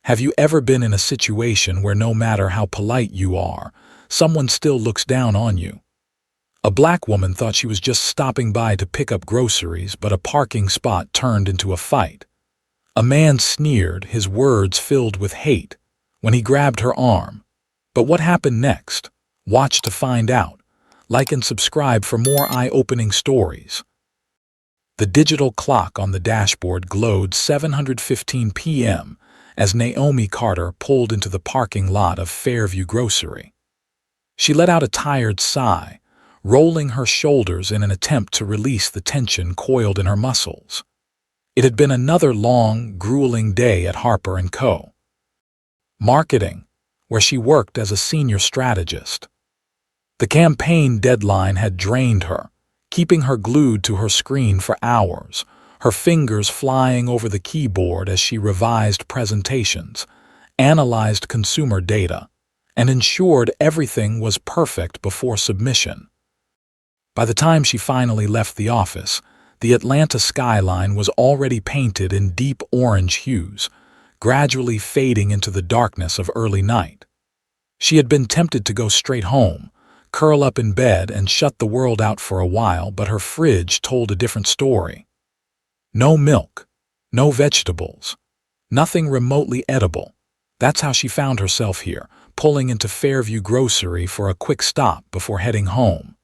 Have you ever been in a situation where no matter how polite you are, someone still looks down on you? A black woman thought she was just stopping by to pick up groceries, but a parking spot turned into a fight. A man sneered, his words filled with hate, when he grabbed her arm. But what happened next? Watch to find out. Like and subscribe for more eye-opening stories. The digital clock on the dashboard glowed 7:15 p.m. as Naomi Carter pulled into the parking lot of Fairview Grocery. She let out a tired sigh, rolling her shoulders in an attempt to release the tension coiled in her muscles. It had been another long, grueling day at Harper & Co. Marketing, where she worked as a senior strategist. The campaign deadline had drained her, keeping her glued to her screen for hours, her fingers flying over the keyboard as she revised presentations, analyzed consumer data, and ensured everything was perfect before submission. By the time she finally left the office, the Atlanta skyline was already painted in deep orange hues, gradually fading into the darkness of early night. She had been tempted to go straight home, curl up in bed and shut the world out for a while, but her fridge told a different story. No milk, no vegetables, nothing remotely edible. That's how she found herself here, pulling into Fairview Grocery for a quick stop before heading home.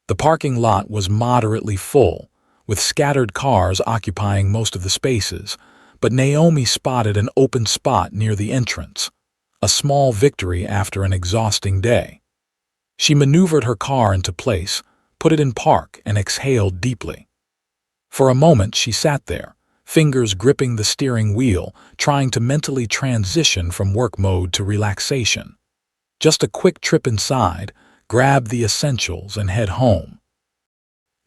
The parking lot was moderately full, with scattered cars occupying most of the spaces, but Naomi spotted an open spot near the entrance, a small victory after an exhausting day. She maneuvered her car into place, put it in park, and exhaled deeply. For a moment she sat there, fingers gripping the steering wheel, trying to mentally transition from work mode to relaxation. Just a quick trip inside, grab the essentials, and head home.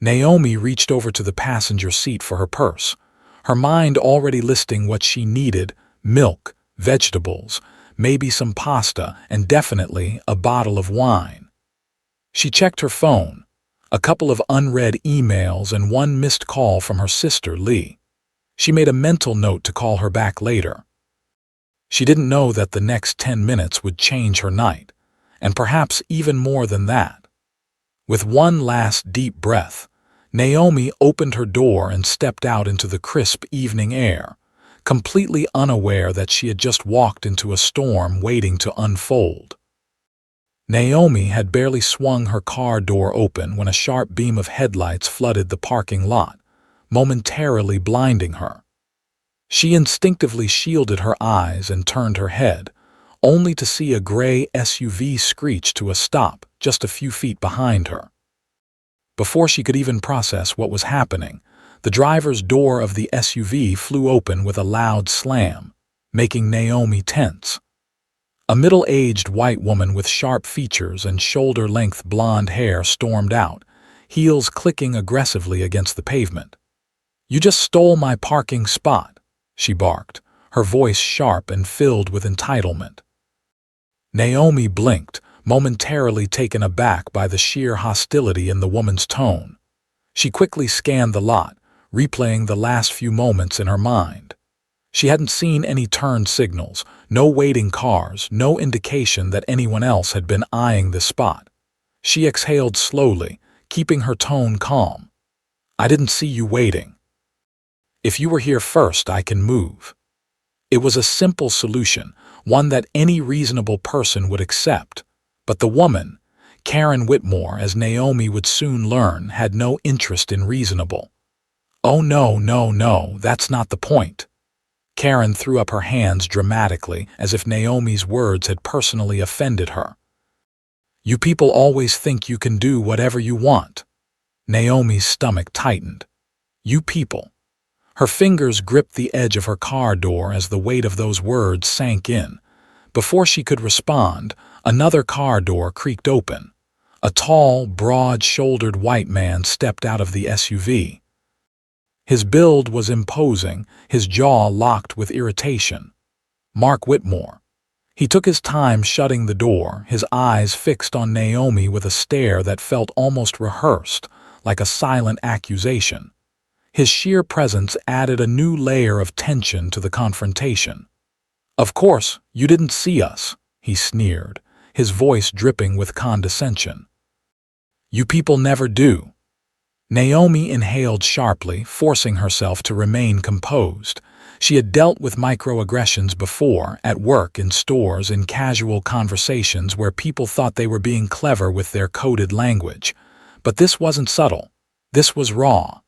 Naomi reached over to the passenger seat for her purse, her mind already listing what she needed: milk, vegetables, maybe some pasta, and definitely a bottle of wine. She checked her phone, a couple of unread emails and one missed call from her sister, Lee. She made a mental note to call her back later. She didn't know that the next 10 minutes would change her night, and perhaps even more than that. With one last deep breath, Naomi opened her door and stepped out into the crisp evening air, completely unaware that she had just walked into a storm waiting to unfold. Naomi had barely swung her car door open when a sharp beam of headlights flooded the parking lot, momentarily blinding her. She instinctively shielded her eyes and turned her head, only to see a gray SUV screech to a stop just a few feet behind her. Before she could even process what was happening, the driver's door of the SUV flew open with a loud slam, making Naomi tense. A middle-aged white woman with sharp features and shoulder-length blonde hair stormed out, heels clicking aggressively against the pavement. "You just stole my parking spot," she barked, her voice sharp and filled with entitlement. Naomi blinked, momentarily taken aback by the sheer hostility in the woman's tone. She quickly scanned the lot, replaying the last few moments in her mind. She hadn't seen any turn signals, no waiting cars, no indication that anyone else had been eyeing the spot. She exhaled slowly, keeping her tone calm. "I didn't see you waiting. If you were here first, I can move." It was a simple solution, one that any reasonable person would accept. But the woman, Karen Whitmore, as Naomi would soon learn, had no interest in reasonable. "Oh no, that's not the point." Karen threw up her hands dramatically, as if Naomi's words had personally offended her. "You people always think you can do whatever you want." Naomi's stomach tightened. "You people." Her fingers gripped the edge of her car door as the weight of those words sank in. Before she could respond, another car door creaked open. A tall, broad-shouldered white man stepped out of the SUV. His build was imposing, his jaw locked with irritation. Mark Whitmore. He took his time shutting the door, his eyes fixed on Naomi with a stare that felt almost rehearsed, like a silent accusation. His sheer presence added a new layer of tension to the confrontation. Of course, you didn't see us, he sneered, his voice dripping with condescension. You people never do. Naomi inhaled sharply, forcing herself to remain composed. She had dealt with microaggressions before, at work, in stores, in casual conversations where people thought they were being clever with their coded language. But this wasn't subtle. This was raw,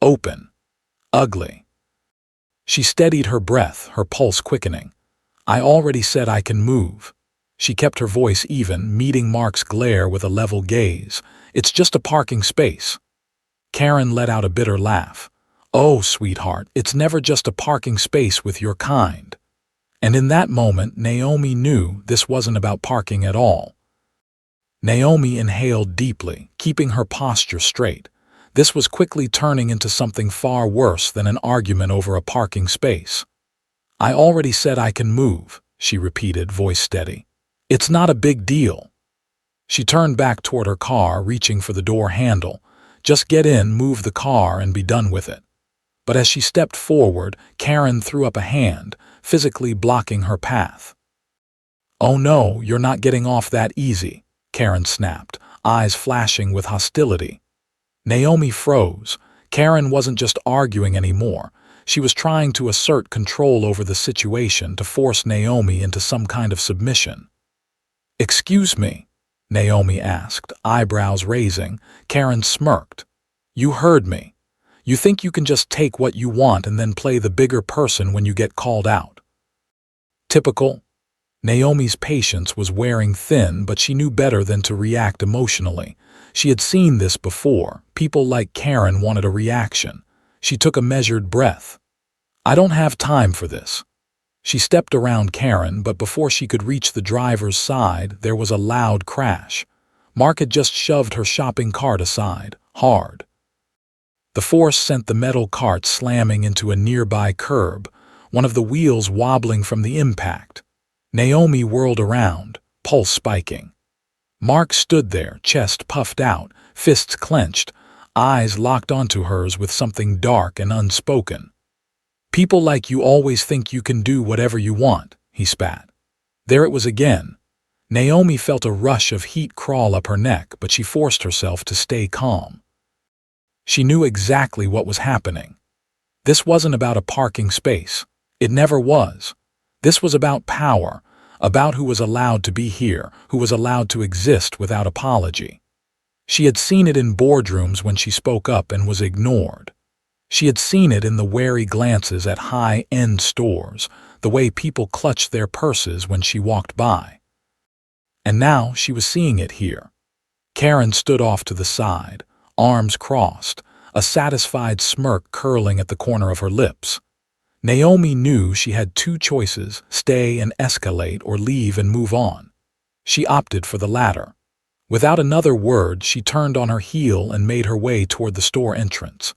open, ugly. She steadied her breath, her pulse quickening. I already said I can move. She kept her voice even, meeting Mark's glare with a level gaze. It's just a parking space. Karen let out a bitter laugh. Oh, sweetheart, it's never just a parking space with your kind. And in that moment, Naomi knew this wasn't about parking at all. Naomi inhaled deeply, keeping her posture straight. This was quickly turning into something far worse than an argument over a parking space. I already said I can move, she repeated, voice steady. It's not a big deal. She turned back toward her car, reaching for the door handle. Just get in, move the car, and be done with it. But as she stepped forward, Karen threw up a hand, physically blocking her path. Oh no, you're not getting off that easy, Karen snapped, eyes flashing with hostility. Naomi froze. Karen wasn't just arguing anymore. She was trying to assert control over the situation, to force Naomi into some kind of submission. Excuse me, Naomi asked, eyebrows raising. Karen smirked. You heard me. You think you can just take what you want and then play the bigger person when you get called out. Typical. Naomi's patience was wearing thin, but she knew better than to react emotionally. She had seen this before. People like Karen wanted a reaction. She took a measured breath. I don't have time for this. She stepped around Karen, but before she could reach the driver's side, there was a loud crash. Mark had just shoved her shopping cart aside, hard. The force sent the metal cart slamming into a nearby curb, one of the wheels wobbling from the impact. Naomi whirled around, pulse spiking. Mark stood there, chest puffed out, fists clenched, eyes locked onto hers with something dark and unspoken. People like you always think you can do whatever you want, he spat. There it was again. Naomi felt a rush of heat crawl up her neck, but she forced herself to stay calm. She knew exactly what was happening. This wasn't about a parking space. It never was. This was about power, about who was allowed to be here, who was allowed to exist without apology. She had seen it in boardrooms when she spoke up and was ignored. She had seen it in the wary glances at high-end stores, the way people clutched their purses when she walked by. And now she was seeing it here. Karen stood off to the side, arms crossed, a satisfied smirk curling at the corner of her lips. Naomi knew she had two choices, stay and escalate or leave and move on. She opted for the latter. Without another word, she turned on her heel and made her way toward the store entrance.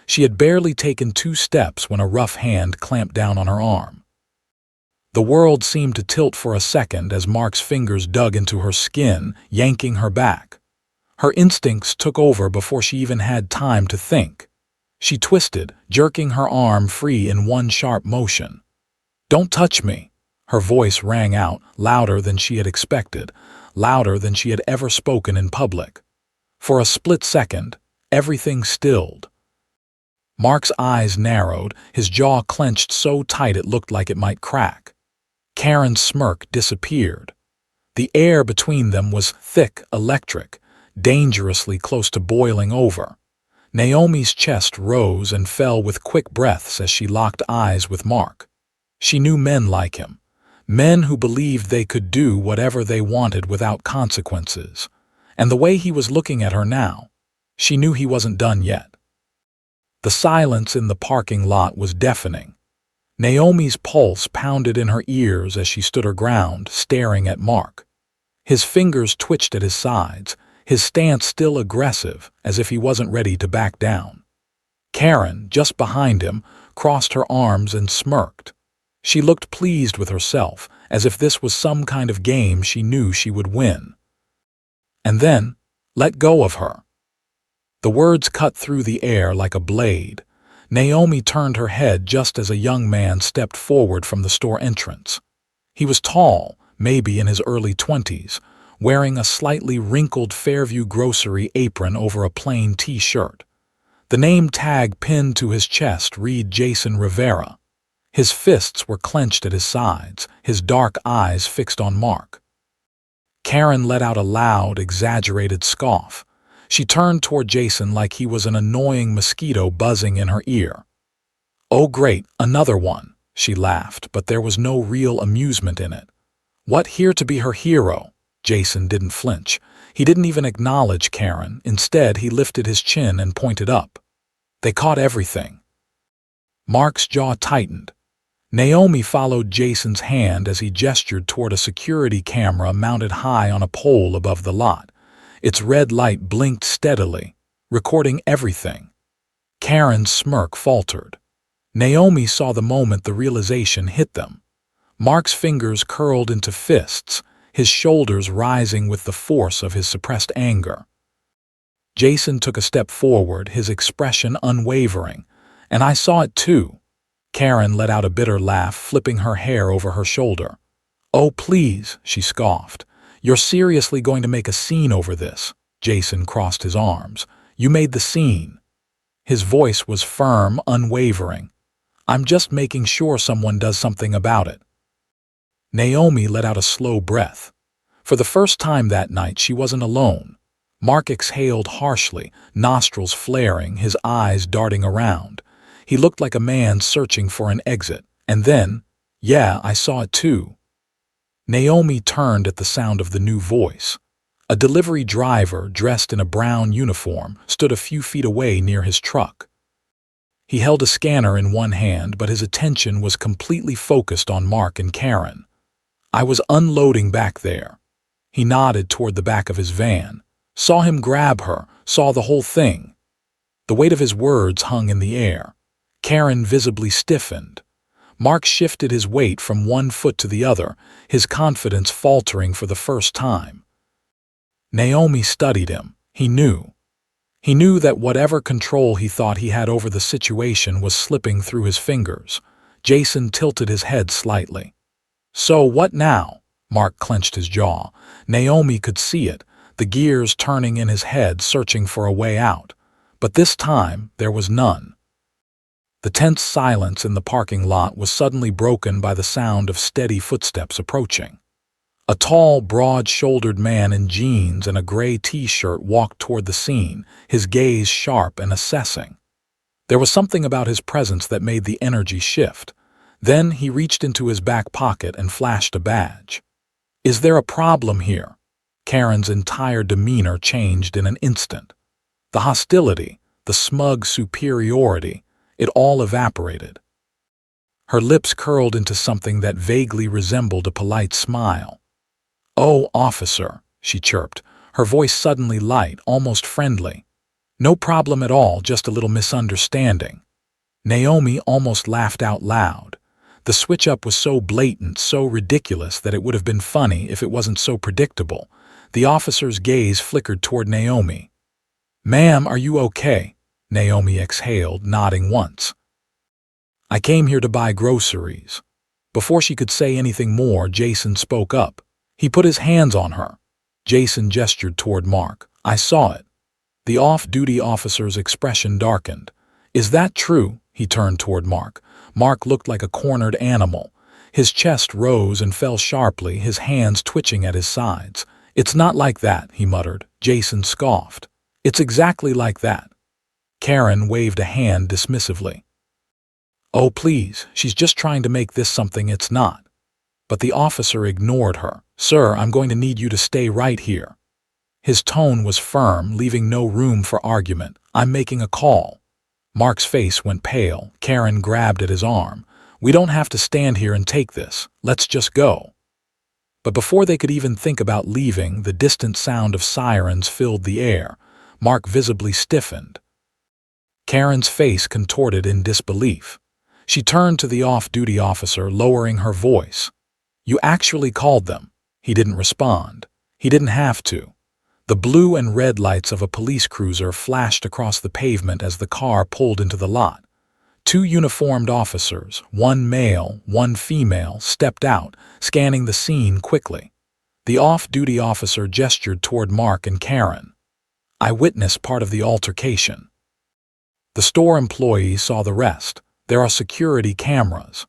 She had barely taken 2 steps when a rough hand clamped down on her arm. The world seemed to tilt for a second as Mark's fingers dug into her skin, yanking her back. Her instincts took over before she even had time to think. She twisted, jerking her arm free in one sharp motion. "Don't touch me!" Her voice rang out, louder than she had expected, louder than she had ever spoken in public. For a split second, everything stilled. Mark's eyes narrowed, his jaw clenched so tight it looked like it might crack. Karen's smirk disappeared. The air between them was thick, electric, dangerously close to boiling over. Naomi's chest rose and fell with quick breaths as she locked eyes with Mark. She knew men like him, men who believed they could do whatever they wanted without consequences. And the way he was looking at her now, she knew he wasn't done yet. The silence in the parking lot was deafening. Naomi's pulse pounded in her ears as she stood her ground, staring at Mark. His fingers twitched at his sides, his stance still aggressive, as if he wasn't ready to back down. Karen, just behind him, crossed her arms and smirked. She looked pleased with herself, as if this was some kind of game she knew she would win. And then, let go of her. The words cut through the air like a blade. Naomi turned her head just as a young man stepped forward from the store entrance. He was tall, maybe in his early 20s, wearing a slightly wrinkled Fairview grocery apron over a plain t-shirt. The name tag pinned to his chest read Jason Rivera. His fists were clenched at his sides, his dark eyes fixed on Mark. Karen let out a loud, exaggerated scoff. She turned toward Jason like he was an annoying mosquito buzzing in her ear. "Oh great, another one," she laughed, but there was no real amusement in it. What, here to be her hero? Jason didn't flinch. He didn't even acknowledge Karen. Instead, he lifted his chin and pointed up. "They caught everything." Mark's jaw tightened. Naomi followed Jason's hand as he gestured toward a security camera mounted high on a pole above the lot. Its red light blinked steadily, recording everything. Karen's smirk faltered. Naomi saw the moment the realization hit them. Mark's fingers curled into fists, his shoulders rising with the force of his suppressed anger. Jason took a step forward, his expression unwavering. "And I saw it too." Karen let out a bitter laugh, flipping her hair over her shoulder. "Oh, please," she scoffed. "You're seriously going to make a scene over this?" Jason crossed his arms. "You made the scene." His voice was firm, unwavering. "I'm just making sure someone does something about it." Naomi let out a slow breath. For the first time that night, she wasn't alone. Mark exhaled harshly, nostrils flaring, his eyes darting around. He looked like a man searching for an exit. And then, "Yeah, I saw it too." Naomi turned at the sound of the new voice. A delivery driver, dressed in a brown uniform, stood a few feet away near his truck. He held a scanner in one hand, but his attention was completely focused on Mark and Karen. "I was unloading back there." He nodded toward the back of his van. "Saw him grab her, saw the whole thing." The weight of his words hung in the air. Karen visibly stiffened. Mark shifted his weight from one foot to the other, his confidence faltering for the first time. Naomi studied him. He knew. He knew that whatever control he thought he had over the situation was slipping through his fingers. Jason tilted his head slightly. "So what now?" Mark clenched his jaw. Naomi could see it, the gears turning in his head, searching for a way out. But this time, there was none. The tense silence in the parking lot was suddenly broken by the sound of steady footsteps approaching. A tall, broad-shouldered man in jeans and a gray t-shirt walked toward the scene, his gaze sharp and assessing. There was something about his presence that made the energy shift. Then he reached into his back pocket and flashed a badge. "Is there a problem here?" Karen's entire demeanor changed in an instant. The hostility, the smug superiority, it all evaporated. Her lips curled into something that vaguely resembled a polite smile. "Oh, officer," she chirped, her voice suddenly light, almost friendly. "No problem at all, just a little misunderstanding." Naomi almost laughed out loud. The switch-up was so blatant, so ridiculous that it would have been funny if it wasn't so predictable. The officer's gaze flickered toward Naomi. "Ma'am, are you okay?" Naomi exhaled, nodding once. "I came here to buy groceries." Before she could say anything more, Jason spoke up. He put his hands on her. Jason gestured toward Mark. "I saw it." The off-duty officer's expression darkened. "Is that true?" He turned toward Mark. Mark looked like a cornered animal. His chest rose and fell sharply, his hands twitching at his sides. "It's not like that," he muttered. Jason scoffed. "It's exactly like that." Karen waved a hand dismissively. "Oh, please, she's just trying to make this something it's not." But the officer ignored her. "Sir, I'm going to need you to stay right here." His tone was firm, leaving no room for argument. "I'm making a call." Mark's face went pale. Karen grabbed at his arm. "We don't have to stand here and take this. Let's just go." But before they could even think about leaving, the distant sound of sirens filled the air. Mark visibly stiffened. Karen's face contorted in disbelief. She turned to the off-duty officer, lowering her voice. "You actually called them?" He didn't respond. He didn't have to. The blue and red lights of a police cruiser flashed across the pavement as the car pulled into the lot. Two uniformed officers, one male, one female, stepped out, scanning the scene quickly. The off-duty officer gestured toward Mark and Karen. I witnessed part of the altercation. The store employees saw the rest. There are security cameras.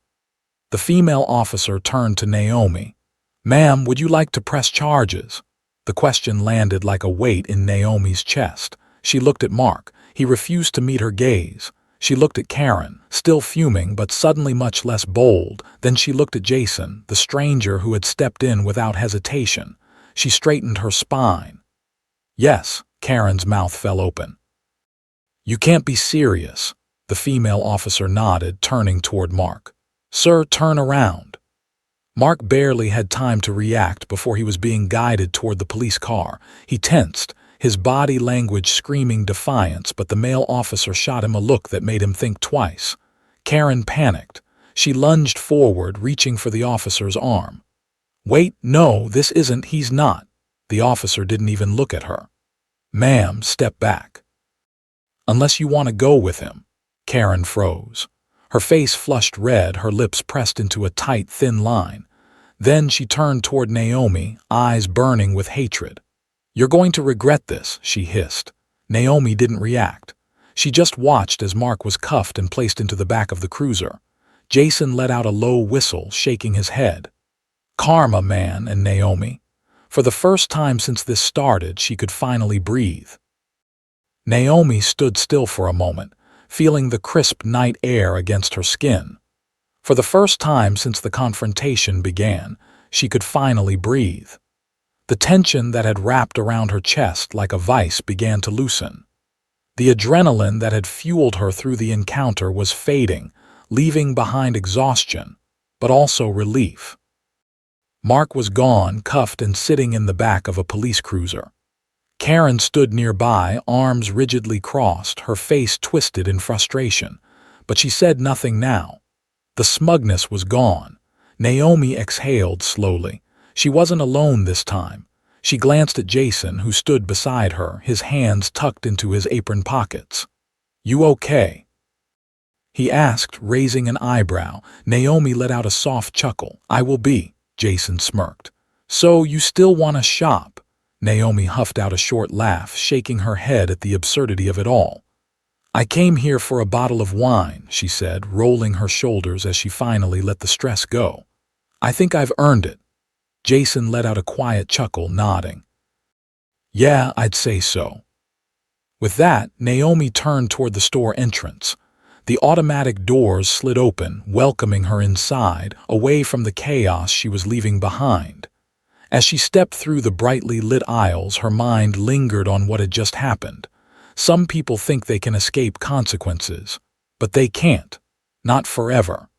The female officer turned to Naomi. Ma'am, would you like to press charges? The question landed like a weight in Naomi's chest. She looked at Mark. He refused to meet her gaze. She looked at Karen, still fuming but suddenly much less bold. Then she looked at Jason, the stranger who had stepped in without hesitation. She straightened her spine. Yes, Karen's mouth fell open. You can't be serious. The female officer nodded, turning toward Mark. Sir, turn around. Mark barely had time to react before he was being guided toward the police car. He tensed, his body language screaming defiance, but the male officer shot him a look that made him think twice. Karen panicked. She lunged forward, reaching for the officer's arm. Wait, no, this isn't, he's not. The officer didn't even look at her. Ma'am, step back. Unless you want to go with him. Karen froze. Her face flushed red, her lips pressed into a tight, thin line. Then she turned toward Naomi, eyes burning with hatred. You're going to regret this, she hissed. Naomi didn't react. She just watched as Mark was cuffed and placed into the back of the cruiser. Jason let out a low whistle, shaking his head. Karma, man, and Naomi. For the first time since this started, she could finally breathe. Naomi stood still for a moment, feeling the crisp night air against her skin. For the first time since the confrontation began, she could finally breathe. The tension that had wrapped around her chest like a vice began to loosen. The adrenaline that had fueled her through the encounter was fading, leaving behind exhaustion, but also relief. Mark was gone, cuffed and sitting in the back of a police cruiser. Karen stood nearby, arms rigidly crossed, her face twisted in frustration, but she said nothing now. The smugness was gone. Naomi exhaled slowly. She wasn't alone this time. She glanced at Jason, who stood beside her, his hands tucked into his apron pockets. You okay? He asked, raising an eyebrow. Naomi let out a soft chuckle. I will be, Jason smirked. So you still want to shop? Naomi huffed out a short laugh, shaking her head at the absurdity of it all. I came here for a bottle of wine, she said, rolling her shoulders as she finally let the stress go. I think I've earned it. Jason let out a quiet chuckle, nodding. Yeah, I'd say so. With that, Naomi turned toward the store entrance. The automatic doors slid open, welcoming her inside, away from the chaos she was leaving behind. As she stepped through the brightly lit aisles, her mind lingered on what had just happened. Some people think they can escape consequences, but they can't. Not forever.